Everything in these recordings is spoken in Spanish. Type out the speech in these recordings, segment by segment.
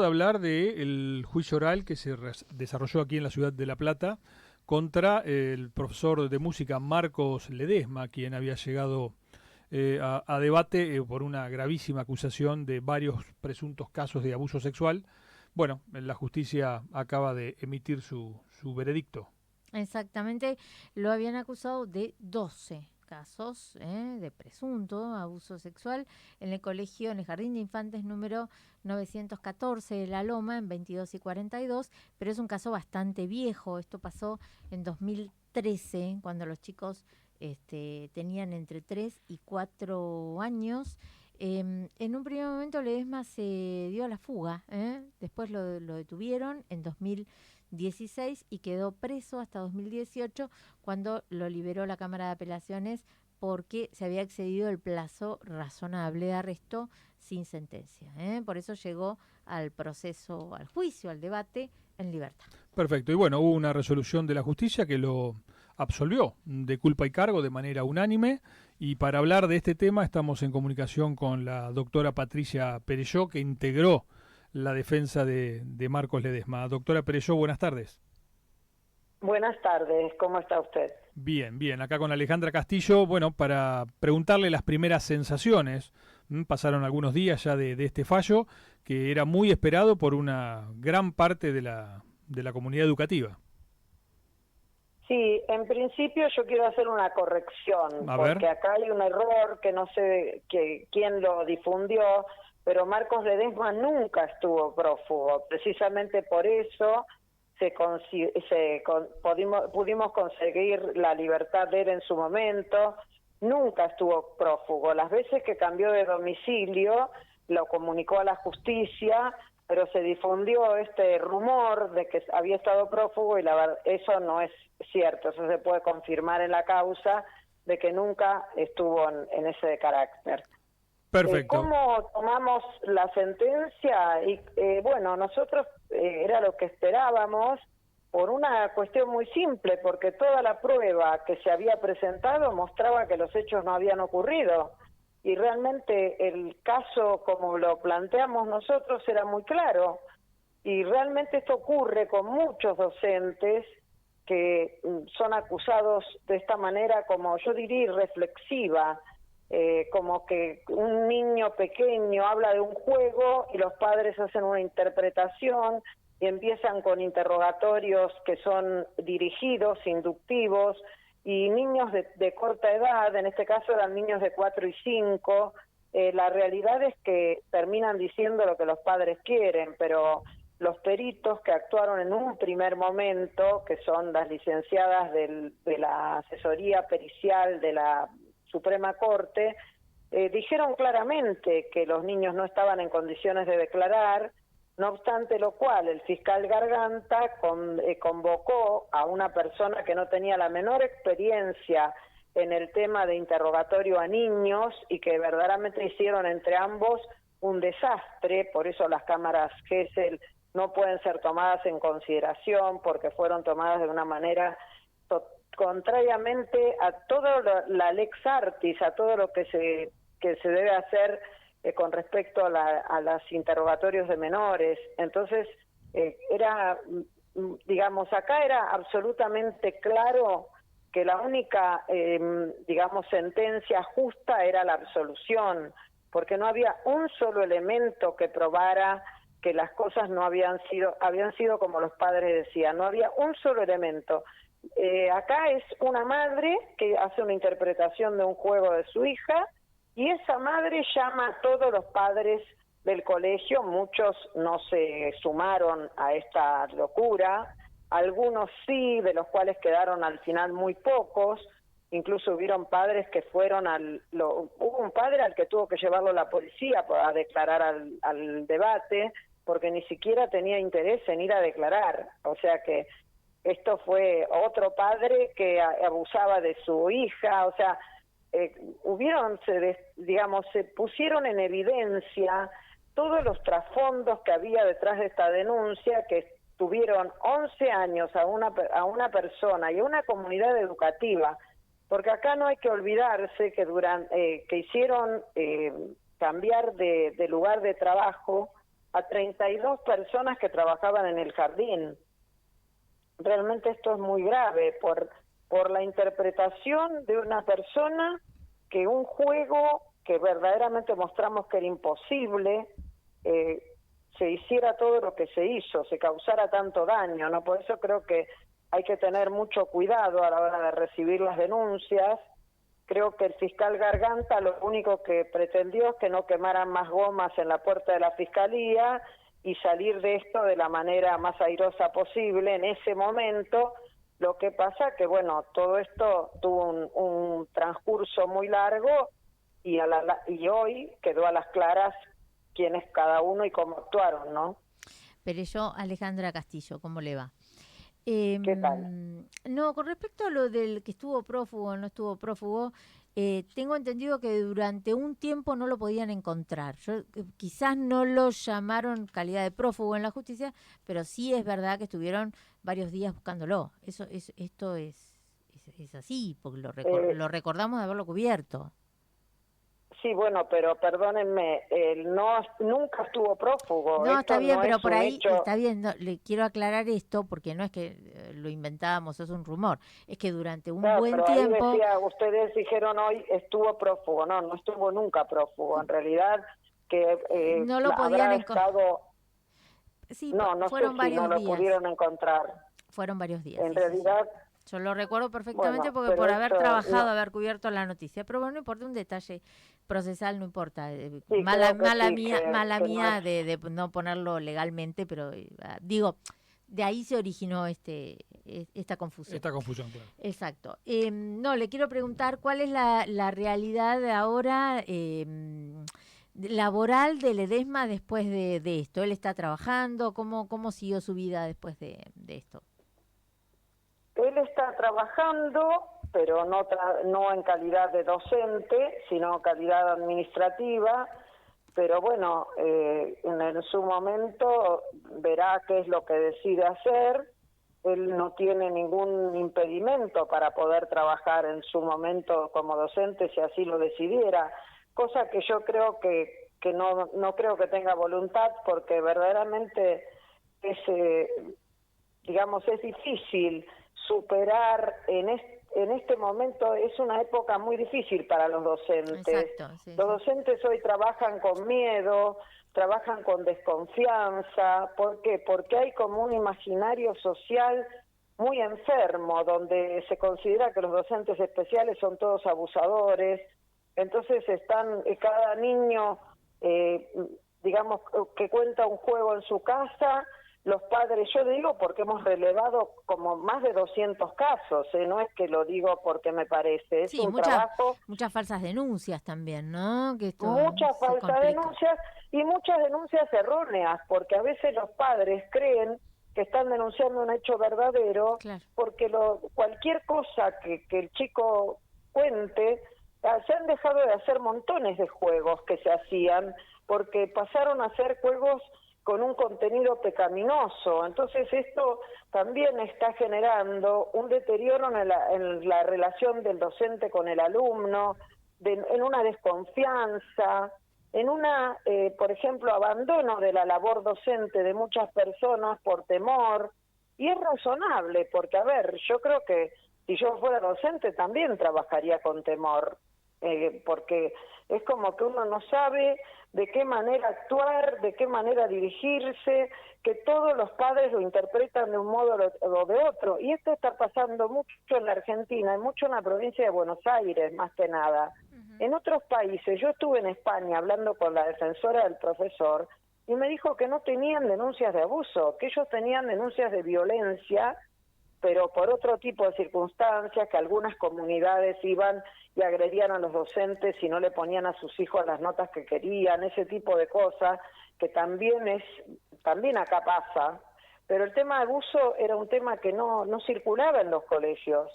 De hablar del juicio oral que se desarrolló aquí en la ciudad de La Plata contra el profesor de música Marcos Ledesma, quien había llegado a debate por una gravísima acusación de varios presuntos casos de abuso sexual. Bueno, la justicia acaba de emitir su veredicto. Exactamente, lo habían acusado de 12 casos de presunto abuso sexual en el colegio, en el Jardín de Infantes número 914 de La Loma, en 22 y 42, pero es un caso bastante viejo. Esto pasó en 2013, cuando los chicos tenían entre 3 y 4 años. En un primer momento Ledesma se dio a la fuga, después lo detuvieron en 2016 y quedó preso hasta 2018 cuando lo liberó la Cámara de Apelaciones porque se había excedido el plazo razonable de arresto sin sentencia. Por eso llegó al proceso, al juicio, al debate en libertad. Perfecto. Y bueno, hubo una resolución de la justicia que lo absolvió de culpa y cargo de manera unánime. Y para hablar de este tema estamos en comunicación con la doctora Patricia Perelló, que integró la defensa de Marcos Ledesma. Doctora Perelló, buenas tardes. Buenas tardes, ¿cómo está usted? Bien, bien. Acá con Alejandra Castillo, bueno, para preguntarle las primeras sensaciones. Pasaron algunos días ya de este fallo, que era muy esperado por una gran parte de la comunidad educativa. Sí, en principio yo quiero hacer una corrección, A ver. porque acá hay un error que no sé quién lo difundió, pero Marcos Ledesma nunca estuvo prófugo. Precisamente por eso pudimos conseguir la libertad de él en su momento. Nunca estuvo prófugo. Las veces que cambió de domicilio lo comunicó a la justicia, pero se difundió este rumor de que había estado prófugo y la verdad eso no es cierto. Eso se puede confirmar en la causa de que nunca estuvo en ese carácter. Perfecto. ¿Cómo tomamos la sentencia? Y bueno, nosotros era lo que esperábamos por una cuestión muy simple, porque toda la prueba que se había presentado mostraba que los hechos no habían ocurrido. Y realmente el caso, como lo planteamos nosotros, era muy claro. Y realmente esto ocurre con muchos docentes que son acusados de esta manera, como yo diría, irreflexiva, como que un niño pequeño habla de un juego y los padres hacen una interpretación y empiezan con interrogatorios que son dirigidos, inductivos, y niños de corta edad, en este caso eran niños de 4 y 5, la realidad es que terminan diciendo lo que los padres quieren, pero los peritos que actuaron en un primer momento, que son las licenciadas de la asesoría pericial de la Suprema Corte, dijeron claramente que los niños no estaban en condiciones de declarar. No obstante lo cual, el fiscal Garganta convocó a una persona que no tenía la menor experiencia en el tema de interrogatorio a niños y que verdaderamente hicieron entre ambos un desastre. Por eso las cámaras Gesell no pueden ser tomadas en consideración, porque fueron tomadas de una manera contrariamente a todo la lex artis, a todo lo que se debe hacer con respecto a los interrogatorios de menores. Entonces, digamos, acá era absolutamente claro que la única, digamos, sentencia justa era la absolución, porque no había un solo elemento que probara que las cosas no habían sido como los padres decían, no había un solo elemento. Acá es una madre que hace una interpretación de un juego de su hija, y esa madre llama a todos los padres del colegio. Muchos no se sumaron a esta locura, algunos sí, de los cuales quedaron al final muy pocos. Incluso hubieron padres que fueron hubo un padre al que tuvo que llevarlo la policía a declarar al debate, porque ni siquiera tenía interés en ir a declarar. O sea que esto fue otro padre que abusaba de su hija. O sea, se pusieron en evidencia todos los trasfondos que había detrás de esta denuncia, que tuvieron 11 años a una persona y a una comunidad educativa, porque acá no hay que olvidarse que que hicieron cambiar de lugar de trabajo a 32 personas que trabajaban en el jardín. Realmente esto es muy grave por la interpretación de una persona que un juego que verdaderamente mostramos que era imposible, se hiciera todo lo que se hizo, se causara tanto daño, ¿no? Por eso creo que hay que tener mucho cuidado a la hora de recibir las denuncias. Creo que el fiscal Garganta lo único que pretendió es que no quemaran más gomas en la puerta de la fiscalía y salir de esto de la manera más airosa posible en ese momento. Lo que pasa que, bueno, todo esto tuvo un transcurso muy largo y hoy quedó a las claras quién es cada uno y cómo actuaron, ¿no? Pero yo, Alejandra Castillo, ¿cómo le va? ¿Qué tal? No, con respecto a lo del que estuvo prófugo o no estuvo prófugo, tengo entendido que durante un tiempo no lo podían encontrar. Quizás no lo llamaron calidad de prófugo en la justicia, pero sí es verdad que estuvieron varios días buscándolo. Esto es así, porque lo recordamos de haberlo cubierto. Sí, bueno, pero perdónenme, él nunca estuvo prófugo. No, está bien, no pero es por un ahí hecho. está bien. No, le quiero aclarar esto porque no es que lo inventábamos, es un rumor. Es que durante un Claro, buen pero ahí tiempo... decía, ustedes dijeron hoy estuvo prófugo. No estuvo nunca prófugo. En realidad que no lo podían habrá encontrar. estado. Sí, No sé fueron si no varios lo días. pudieron encontrar. Fueron varios días, En sí, sí, sí. realidad, Yo lo recuerdo perfectamente bueno, porque pero por haber eso trabajado, no. haber cubierto la noticia. Pero bueno, no importa, un detalle procesal no importa. Sí, Mala, creo que mala sí, mía, mala que no es. mía de no ponerlo legalmente, pero digo, de ahí se originó esta confusión. Esta confusión, claro. Exacto. No, le quiero preguntar cuál es la realidad de ahora laboral de Ledesma después de esto. ¿Él está trabajando? ¿Cómo siguió su vida después de esto? Él está trabajando, pero no en calidad de docente, sino en calidad administrativa, pero bueno, en su momento verá qué es lo que decide hacer. Él no tiene ningún impedimento para poder trabajar en su momento como docente si así lo decidiera, cosa que yo creo que no creo que tenga voluntad, porque verdaderamente es, digamos, es difícil superar en este momento. Es una época muy difícil para los docentes. Exacto, sí, Los sí. docentes hoy trabajan con miedo, trabajan con desconfianza. ¿Por qué? Porque hay como un imaginario social muy enfermo, donde se considera que los docentes especiales son todos abusadores. Entonces cada niño, digamos, que cuenta un juego en su casa, los padres, yo digo porque hemos relevado como más de 200 casos, no es que lo digo porque me parece, es Sí, un trabajo. muchas falsas denuncias también, ¿no? Que esto Muchas se falsas complica. denuncias y muchas denuncias erróneas, porque a veces los padres creen que están denunciando un hecho verdadero, Claro. porque cualquier cosa que el chico cuente, se han dejado de hacer montones de juegos que se hacían, porque pasaron a ser juegos con un contenido pecaminoso. Entonces esto también está generando un deterioro en la relación del docente con el alumno, en una desconfianza, en por ejemplo, abandono de la labor docente de muchas personas por temor. Y es razonable, porque, a ver, yo creo que si yo fuera docente también trabajaría con temor, porque es como que uno no sabe de qué manera actuar, de qué manera dirigirse, que todos los padres lo interpretan de un modo o de otro. Y esto está pasando mucho en la Argentina, y mucho en la provincia de Buenos Aires, más que nada. En otros países, yo estuve en España hablando con la defensora del profesor, y me dijo que no tenían denuncias de abuso, que ellos tenían denuncias de violencia, pero por otro tipo de circunstancias, que algunas comunidades iban y agredían a los docentes y no le ponían a sus hijos las notas que querían, ese tipo de cosas, que también acá pasa. Pero el tema de abuso era un tema que no circulaba en los colegios.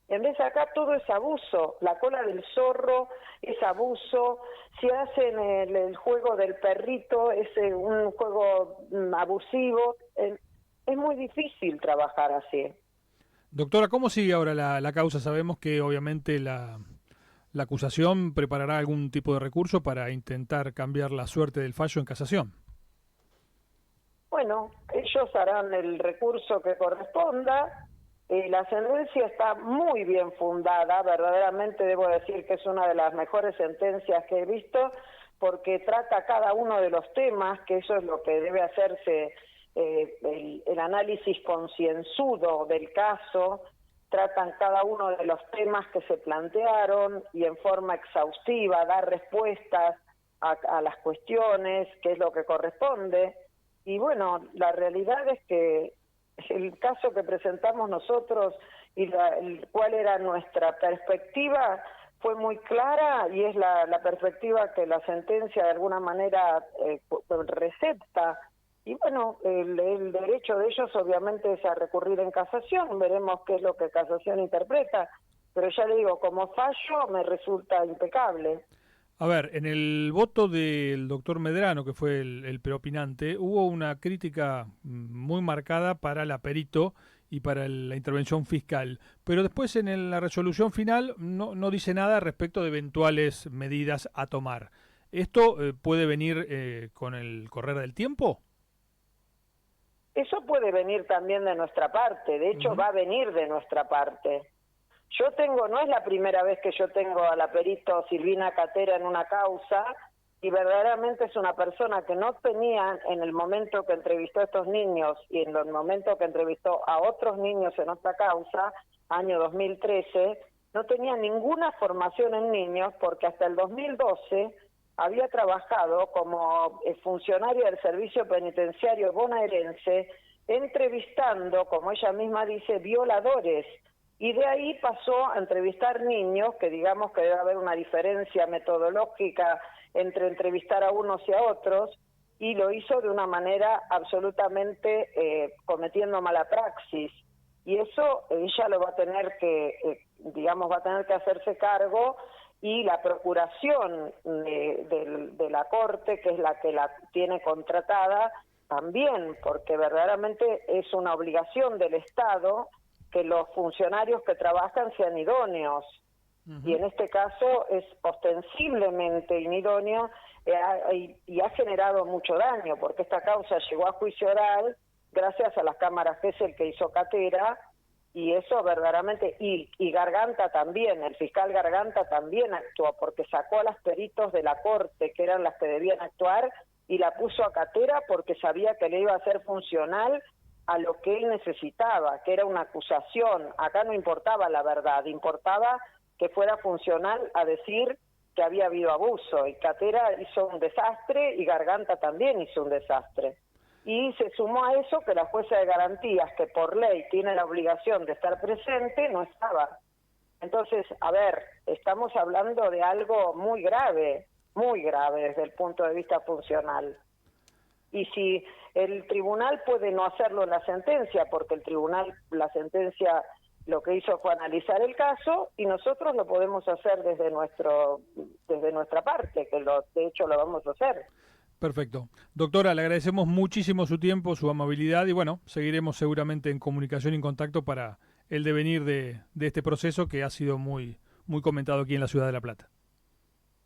En vez de acá todo es abuso, la cola del zorro es abuso, si hacen el juego del perrito es un juego abusivo, es muy difícil trabajar así. Doctora, ¿cómo sigue ahora la causa? Sabemos que obviamente la acusación preparará algún tipo de recurso para intentar cambiar la suerte del fallo en casación. Bueno, ellos harán el recurso que corresponda. La sentencia está muy bien fundada, verdaderamente debo decir que es una de las mejores sentencias que he visto, porque trata cada uno de los temas, que eso es lo que debe hacerse, el análisis concienzudo del caso. Tratan cada uno de los temas que se plantearon y en forma exhaustiva dar respuestas a las cuestiones, que es lo que corresponde. Y bueno, la realidad es que el caso que presentamos nosotros y cuál era nuestra perspectiva fue muy clara, y es la perspectiva que la sentencia de alguna manera recepta. Y bueno, el derecho de ellos obviamente es a recurrir en casación, veremos qué es lo que casación interpreta, pero ya le digo, como fallo me resulta impecable. A ver, en el voto del doctor Medrano, que fue el preopinante, hubo una crítica muy marcada para la perito y para la intervención fiscal, pero después en la resolución final no dice nada respecto de eventuales medidas a tomar. ¿Esto puede venir con el correr del tiempo? Eso puede venir también de nuestra parte, de hecho va a venir de nuestra parte. No es la primera vez que yo tengo a la perito Silvina Catera en una causa, y verdaderamente es una persona que no tenía, en el momento que entrevistó a estos niños y en el momento que entrevistó a otros niños en otra causa, año 2013, no tenía ninguna formación en niños, porque hasta el 2012 había trabajado como funcionaria del Servicio Penitenciario bonaerense, entrevistando, como ella misma dice, violadores. Y de ahí pasó a entrevistar niños, que digamos que debe haber una diferencia metodológica entre entrevistar a unos y a otros, y lo hizo de una manera absolutamente cometiendo mala praxis. Y eso ella lo va a tener que, va a tener que hacerse cargo, y la procuración de la Corte, que es la que la tiene contratada, también, porque verdaderamente es una obligación del Estado que los funcionarios que trabajan sean idóneos. Y en este caso es ostensiblemente inidóneo, y ha generado mucho daño, porque esta causa llegó a juicio oral gracias a las cámaras Gesell que hizo Catera, y eso verdaderamente, y Garganta también, el fiscal Garganta también actuó, porque sacó a las peritos de la Corte, que eran las que debían actuar, y la puso a Catera porque sabía que le iba a ser funcional a lo que él necesitaba, que era una acusación. Acá no importaba la verdad, importaba que fuera funcional a decir que había habido abuso, y Catera hizo un desastre y Garganta también hizo un desastre. Y se sumó a eso que la jueza de garantías, que por ley tiene la obligación de estar presente, no estaba. Entonces, a ver, estamos hablando de algo muy grave desde el punto de vista funcional. Y si el tribunal puede no hacerlo en la sentencia, porque el tribunal, la sentencia lo que hizo fue analizar el caso, y nosotros lo podemos hacer desde nuestra parte, que de hecho lo vamos a hacer. Perfecto. Doctora, le agradecemos muchísimo su tiempo, su amabilidad, y bueno, seguiremos seguramente en comunicación y en contacto para el devenir de este proceso que ha sido muy comentado aquí en la ciudad de La Plata.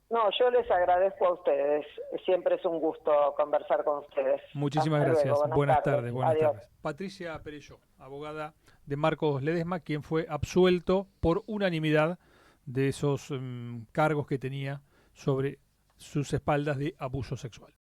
No, yo les agradezco a ustedes. Siempre es un gusto conversar con ustedes. Muchísimas Hasta gracias. Luego. Buenas tardes. Buenas Adiós. tardes. Patricia Perelló, abogada de Marcos Ledesma, quien fue absuelto por unanimidad de esos cargos que tenía sobre sus espaldas de abuso sexual.